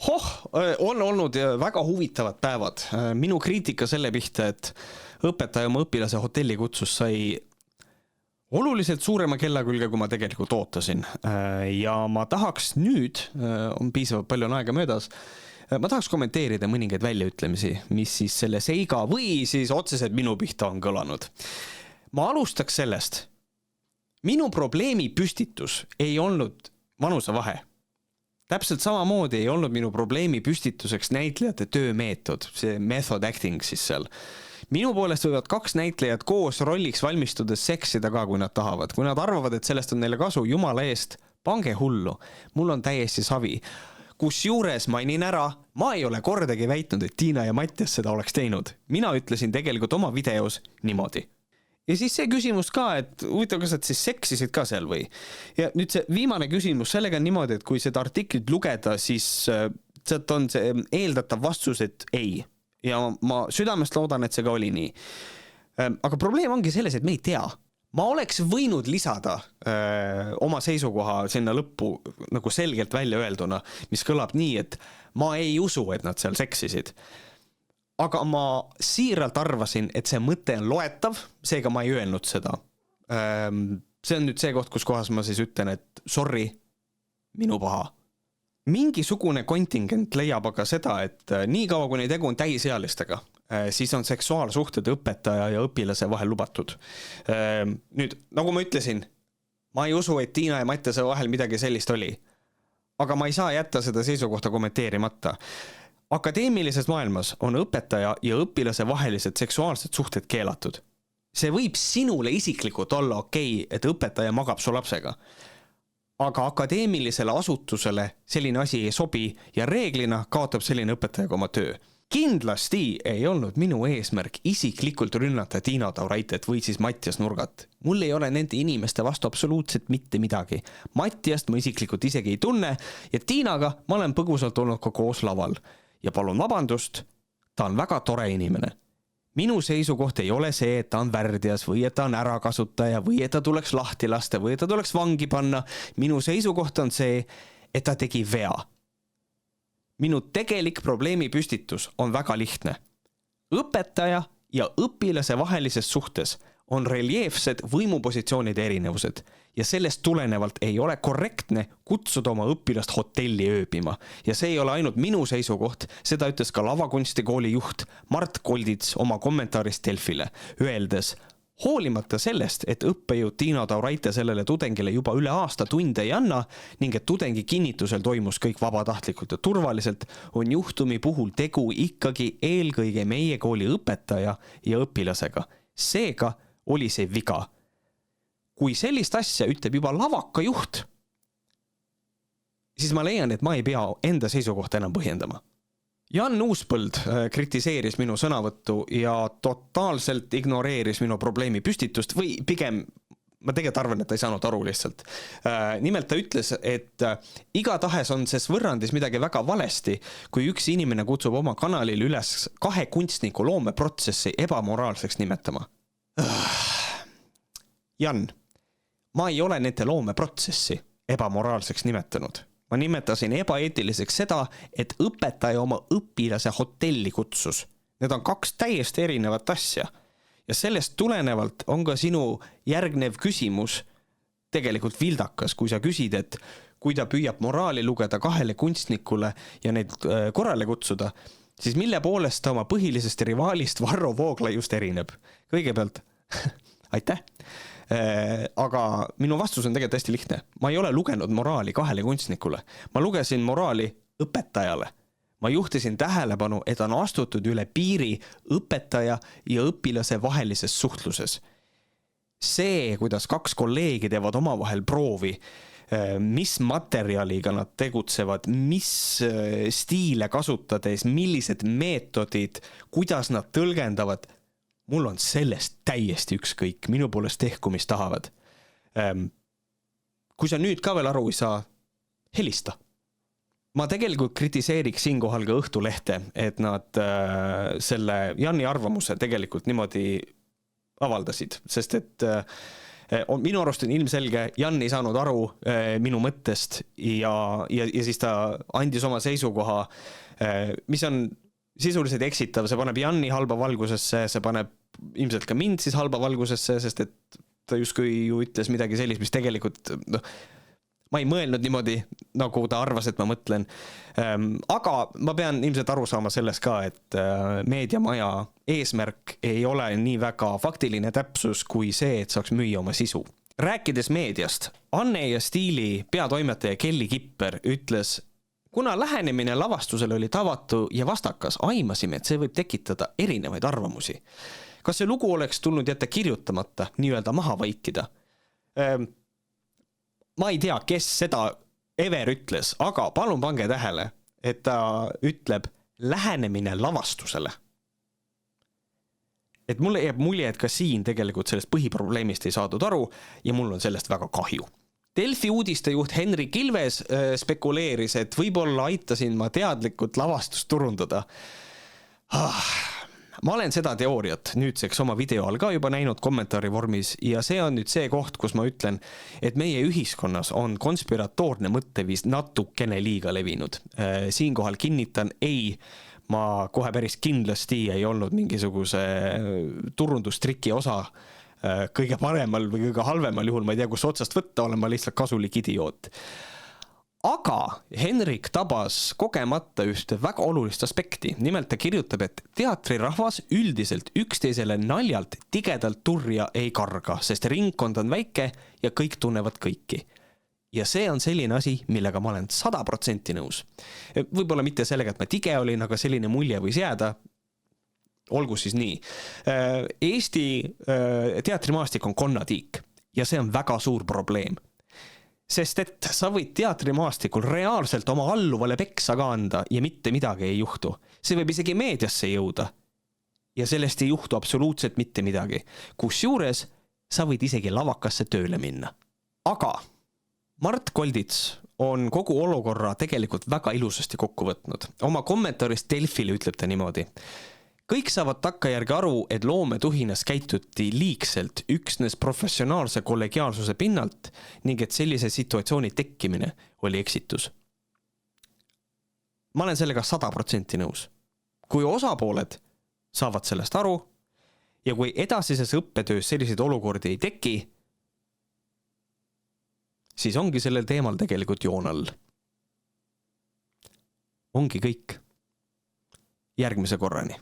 On olnud väga huvitavad päevad. Minu kriitika selle pihta, et õpetaja oma õpilase hotelli kutsus sai oluliselt suurema kella külge, kui ma tegelikult ootasin. Ja ma tahaks nüüd, on piisavalt palju aega möödas, ma tahaks kommenteerida mõningaid väljaütlemisi, mis siis selle seiga või siis otseselt minu pihta on kõlanud. Ma alustaks sellest. Minu probleemi püstitus ei olnud vanusevahe. Täpselt samamoodi ei olnud minu probleemi püstituseks näitlejate töömeetod, see method acting siis seal. Minu poolest võivad 2 näitlejad koos rolliks valmistudes seksida ka, kui nad tahavad. Kui nad arvavad, et sellest on neile kasu, jumala eest, pange hullu. Mul on täiesti savi. Kusjuures mainin ära, ma ei ole kordagi väitnud, et Tiina ja Mattias seda oleks teinud. Mina ütlesin tegelikult oma videos niimoodi. Ja siis see küsimus ka, et huvitav, kas nad siis seksisid ka seal või? Ja nüüd see viimane küsimus, sellega on niimoodi, et kui seda artiklit lugeda, siis sealt on see eeldatav vastus, et ei. Ja ma südamest loodan, et see ka oli nii. Aga probleem ongi selles, et me ei tea. Ma oleks võinud lisada oma seisukoha sinna lõppu nagu selgelt välja öelduna, mis kõlab nii, et ma ei usu, et nad seal seksisid. Aga ma siiralt arvasin, et see mõte on loetav, seega ma ei öelnud seda. See on nüüd see koht, kus kohas ma siis ütlen, et sorry, minu paha. Mingisugune kontingent leiab aga seda, et nii kaua, kui neid tegu on täisealistega, siis on seksuaalsuhted õpetaja ja õpilase vahel lubatud. Nüüd, nagu ma ütlesin, ma ei usu, et Tiina ja Mattiase vahel midagi sellist oli. Aga ma ei saa jätta seda seisukohta kommenteerimata. Akadeemilises maailmas on õpetaja ja õpilase vahelised seksuaalsed suhted keelatud. See võib sinule isiklikult olla okei, et õpetaja magab su lapsega. Aga akadeemilisele asutusele selline asi ei sobi ja reeglina kaotab selline õpetajaga oma töö. Kindlasti ei olnud minu eesmärk isiklikult rünnata Tiina Tauraitet või siis Mattias Nurgat. Mul ei ole nende inimeste vastu absoluutselt mitte midagi. Mattiast ma isiklikult isegi ei tunne ja Tiinaga ma olen põgusalt olnud ka koos laval. Ja palun vabandust, ta on väga tore inimene. Minu seisukoht ei ole see, et ta on värdjas või et ta on ärakasutaja või et ta tuleks lahti lasta või et ta tuleks vangi panna. Minu seisukoht on see, et ta tegi vea. Minu tegelik probleemi püstitus on väga lihtne. Õpetaja ja õpilase vahelises suhtes on reljeefsed võimupositsioonide erinevused ja sellest tulenevalt ei ole korrektne kutsuda oma õpilast hotelli ööbima. Ja see ei ole ainult minu seisukoht, seda ütles ka lavakunstikooli juht Mart Koldits oma kommentaaris Delfile, öeldes, hoolimata sellest, et õppejõud Tiina Tauraite sellele tudengile juba üle aasta tunde ei anna ning et tudengi kinnitusel toimus kõik vabatahtlikult ja turvaliselt, on juhtumi puhul tegu ikkagi eelkõige meie kooli õpetaja ja õpilasega. Seega oli see viga. Kui sellist asja ütleb juba lavaka juht, siis ma leian, et ma ei pea enda seisukohta enam põhjendama. Jan Uuspõld kritiseeris minu sõnavõttu ja totaalselt ignoreeris minu probleemi püstitust või pigem, ma tegelikult arvan, et ta ei saanud aru lihtsalt. Nimelt ta ütles, et igatahes on ses võrrandis midagi väga valesti, kui üks inimene kutsub oma kanalil üles 2 kunstniku loomeprotsessi ebamoraalseks nimetama. Jan, ma ei ole nende loomeprotsessi ebamoraalseks nimetanud. Ma nimetasin ebaeetiliseks seda, et õpetaja oma õpilase hotelli kutsus. Need on 2 täiesti erinevat asja. Ja sellest tulenevalt on ka sinu järgnev küsimus tegelikult vildakas, kui sa küsid, et kui ta püüab moraali lugeda 2 kunstnikule ja neid korrale kutsuda, siis mille poolest ta oma põhilisest rivaalist Varro Vooglaiust erineb? Kõigepealt, aitäh! Aga minu vastus on tegelikult hästi lihtne. Ma ei ole lugenud moraali 2 kunstnikule. Ma lugesin moraali õpetajale. Ma juhtisin tähelepanu, et on astutud üle piiri õpetaja ja õpilase vahelises suhtluses. See, kuidas 2 kolleegi teevad omavahel proovi, mis materjaliga nad tegutsevad, mis stiile kasutades, millised meetodid, kuidas nad tõlgendavad, mul on sellest täiesti ükskõik, minu poolest tehku, mis tahavad. Kui sa nüüd ka veel aru ei saa, helista. Ma tegelikult kritiseeriks siinkohal ka Õhtulehte, et nad selle Janni arvamuse tegelikult niimoodi avaldasid, sest et Minu arust on ilmselge, Jan ei saanud aru minu mõttest ja siis ta andis oma seisukoha, mis on sisuliselt eksitav, see paneb Janni halba valgusesse, see paneb ilmselt ka mind siis halba valgusesse, sest et ta justkui ju ütles midagi sellist, mis tegelikult, ma ei mõelnud niimoodi, nagu ta arvas, et ma mõtlen. Aga ma pean ilmselt aru saama sellest ka, et meediamaja eesmärk ei ole nii väga faktiline täpsus kui see, et saaks müüa oma sisu. Rääkides meediast, Anne ja Stiili peatoimetaja Kelly Kipper ütles, kuna lähenemine lavastusele oli tavatu ja vastakas, aimasime, et see võib tekitada erinevaid arvamusi. Kas see lugu oleks tulnud jätta kirjutamata, nii-öelda maha vaikida? Ma ei tea, kes seda ever ütles, aga palun pange tähele, et ta ütleb lähenemine lavastusele. Et mulle jääb mulje, et ka siin tegelikult sellest põhiprobleemist ei saadud aru ja mul on sellest väga kahju. Delfi uudistejuht Henri Kilves spekuleeris, et võib-olla aitasin ma teadlikult lavastust turundada. Ma olen seda teooriat nüüdseks oma video all ka juba näinud kommentaari vormis ja see on nüüd see koht, kus ma ütlen, et meie ühiskonnas on konspiratoorne mõtteviis natukene liiga levinud. Siinkohal kinnitan, ei, ma kohe päris kindlasti ei olnud mingisuguse turundustriki osa kõige paremal või kõige halvemal juhul, ma ei tea, kus otsast võtta, olen ma lihtsalt kasulik idioot. Aga Henrik tabas kogemata ühte väga olulist aspekti. Nimelt ta kirjutab, et teatrirahvas üldiselt üksteisele naljalt tigedalt turja ei karga, sest ringkond on väike ja kõik tunnevad kõiki. Ja see on selline asi, millega ma olen 100% nõus. Võib-olla mitte sellega, et ma tige olin, aga selline mulje võis jääda. Olgu siis nii. Eesti teatrimaastik on konnatiik ja see on väga suur probleem. Sest et sa võid teatrimaastikul reaalselt oma alluvale peksa ka anda ja mitte midagi ei juhtu. See võib isegi meediasse jõuda. Ja sellest ei juhtu absoluutselt mitte midagi. Kusjuures sa võid isegi lavakasse tööle minna. Aga Mart Koldits on kogu olukorra tegelikult väga ilusasti kokku võtnud. Oma kommentaarist Delfile ütleb ta niimoodi. Kõik saavad takkajärgi aru, et loometuhinas käituti liigselt üksnes professionaalse kollegiaalsuse pinnalt ning et sellise situatsiooni tekkimine oli eksitus. Ma olen sellega 100% nõus. Kui osapooled saavad sellest aru ja kui edasises õppetöös selliseid olukordi ei teki, siis ongi sellel teemal tegelikult joon all. Ongi kõik. Järgmise korrani.